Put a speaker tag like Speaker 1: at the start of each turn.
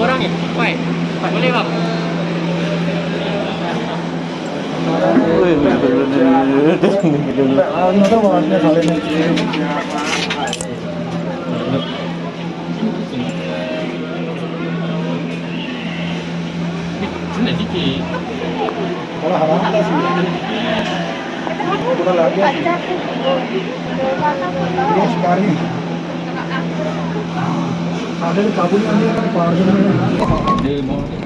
Speaker 1: Orang ya? Pai. Boleh bang? Ini dikit. Kalau haram tak sih? Kita lagi. Ini sekali.